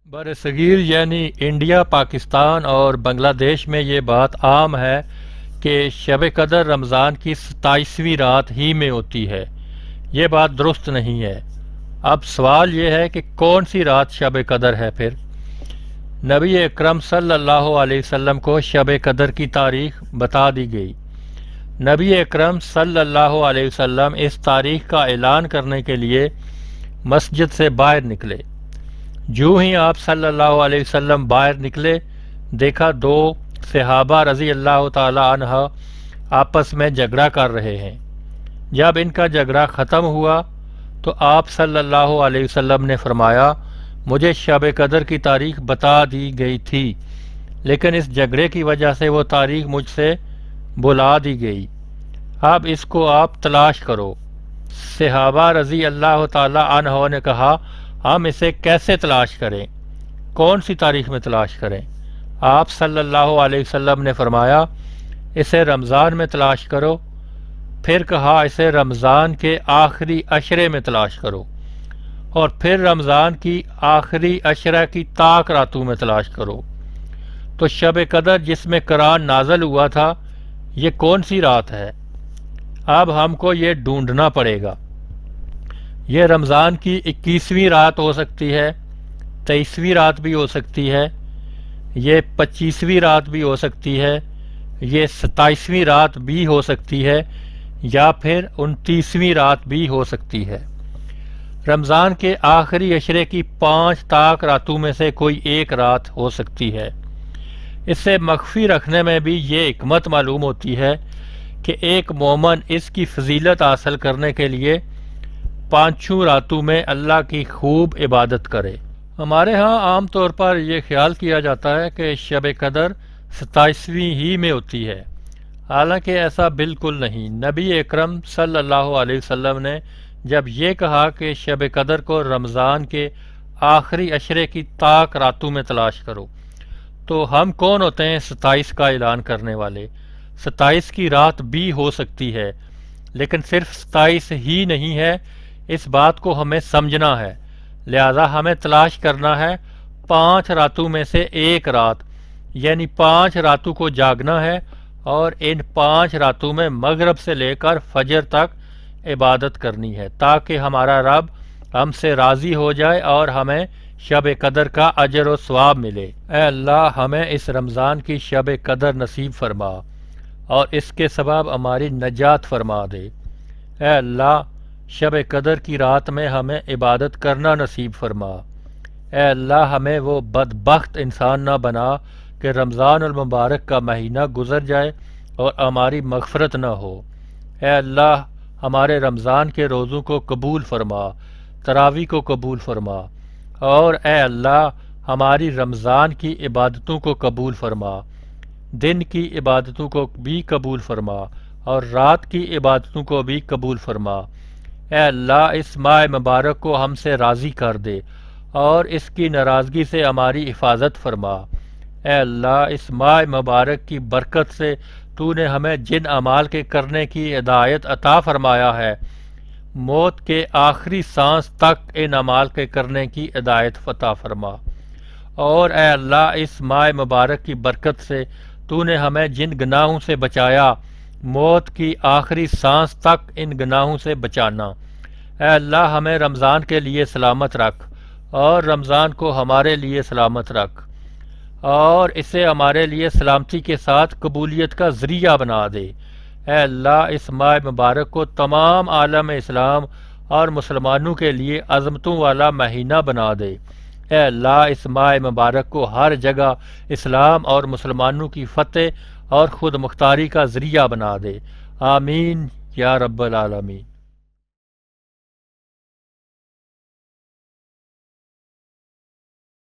برصغیر یعنی انڈیا، پاکستان اور بنگلہ دیش میں یہ بات عام ہے کہ شب قدر رمضان کی 27ویں رات ہی میں ہوتی ہے۔ یہ بات درست نہیں ہے۔ اب سوال یہ ہے کہ کون سی رات شب قدر ہے پھر؟ نبی اکرم صلی اللہ علیہ وسلم کو شب قدر کی تاریخ بتا دی گئی۔ نبی اکرم صلی اللہ علیہ وسلم اس تاریخ کا اعلان کرنے کے لیے مسجد سے باہر نکلے۔ جو ہی آپ صلی اللہ علیہ وسلم باہر نکلے، دیکھا دو صحابہ رضی اللہ تعالی عنہ آپس میں جھگڑا کر رہے ہیں۔ جب ان کا جھگڑا ختم ہوا تو آپ صلی اللہ علیہ وسلم نے فرمایا، مجھے شب قدر کی تاریخ بتا دی گئی تھی، لیکن اس جھگڑے کی وجہ سے وہ تاریخ مجھ سے بلا دی گئی۔ اب اس کو آپ تلاش کرو۔ صحابہ رضی اللہ تعالی عنہ نے کہا، ہم اسے کیسے تلاش کریں؟ کون سی تاریخ میں تلاش کریں؟ آپ صلی اللہ علیہ وسلم نے فرمایا، اسے رمضان میں تلاش کرو۔ پھر کہا، اسے رمضان کے آخری عشرے میں تلاش کرو، اور پھر رمضان کی آخری عشرہ کی طاق راتوں میں تلاش کرو۔ تو شب قدر جس میں قرآن نازل ہوا تھا، یہ کون سی رات ہے؟ اب ہم کو یہ ڈھونڈنا پڑے گا۔ یہ رمضان کی 21ویں رات ہو سکتی ہے، 23ویں رات بھی ہو سکتی ہے، یہ 25ویں رات بھی ہو سکتی ہے، یہ 27ویں رات بھی ہو سکتی ہے، یا پھر 29ویں رات بھی ہو سکتی ہے۔ رمضان کے آخری عشرے کی 5 طاق راتوں میں سے کوئی ایک رات ہو سکتی ہے۔ اسے مخفی رکھنے میں بھی یہ حکمت معلوم ہوتی ہے کہ ایک مومن اس کی فضیلت حاصل کرنے کے لیے 5 راتوں میں اللہ کی خوب عبادت کرے۔ ہمارے ہاں عام طور پر یہ خیال کیا جاتا ہے کہ شب قدر 27ویں ہی میں ہوتی ہے، حالانکہ ایسا بالکل نہیں۔ نبی اکرم صلی اللہ علیہ وسلم نے جب یہ کہا کہ شب قدر کو رمضان کے آخری عشرے کی طاق راتوں میں تلاش کرو، تو ہم کون ہوتے ہیں 27 کا اعلان کرنے والے؟ 27 کی رات بھی ہو سکتی ہے، لیکن صرف 27 ہی نہیں ہے، اس بات کو ہمیں سمجھنا ہے۔ لہذا ہمیں تلاش کرنا ہے 5 راتوں میں سے ایک رات، یعنی 5 راتوں کو جاگنا ہے، اور ان 5 راتوں میں مغرب سے لے کر فجر تک عبادت کرنی ہے، تاکہ ہمارا رب ہم سے راضی ہو جائے اور ہمیں شب قدر کا اجر و ثواب ملے۔ اے اللہ، ہمیں اس رمضان کی شب قدر نصیب فرما اور اس کے سبب ہماری نجات فرما دے۔ اے اللہ، شب قدر کی رات میں ہمیں عبادت کرنا نصیب فرما۔ اے اللہ، ہمیں وہ بدبخت انسان نہ بنا کہ رمضان المبارک کا مہینہ گزر جائے اور ہماری مغفرت نہ ہو۔ اے اللہ، ہمارے رمضان کے روزوں کو قبول فرما، تراویح کو قبول فرما، اور اے اللہ، ہماری رمضان کی عبادتوں کو قبول فرما، دن کی عبادتوں کو بھی قبول فرما اور رات کی عبادتوں کو بھی قبول فرما۔ اے اللہ، اس ماہ مبارک کو ہم سے راضی کر دے اور اس کی ناراضگی سے ہماری حفاظت فرما۔ اے اللہ، اس ماہ مبارک کی برکت سے تو نے ہمیں جن اعمال کے کرنے کی ہدایت عطا فرمایا ہے، موت کے آخری سانس تک ان اعمال کے کرنے کی ہدایت عطا فرما۔ اور اے اللہ، اس ماہ مبارک کی برکت سے تو نے ہمیں جن گناہوں سے بچایا، موت کی آخری سانس تک ان گناہوں سے بچانا۔ اے اللہ، ہمیں رمضان کے لیے سلامت رکھ اور رمضان کو ہمارے لیے سلامت رکھ، اور اسے ہمارے لیے سلامتی کے ساتھ قبولیت کا ذریعہ بنا دے۔ اے اللہ، اس ماہ مبارک کو تمام عالم اسلام اور مسلمانوں کے لیے عظمتوں والا مہینہ بنا دے۔ اے اللہ، اس ماہ مبارک کو ہر جگہ اسلام اور مسلمانوں کی فتح اور خود مختاری کا ذریعہ بنا دے۔ آمین یا رب العالمین۔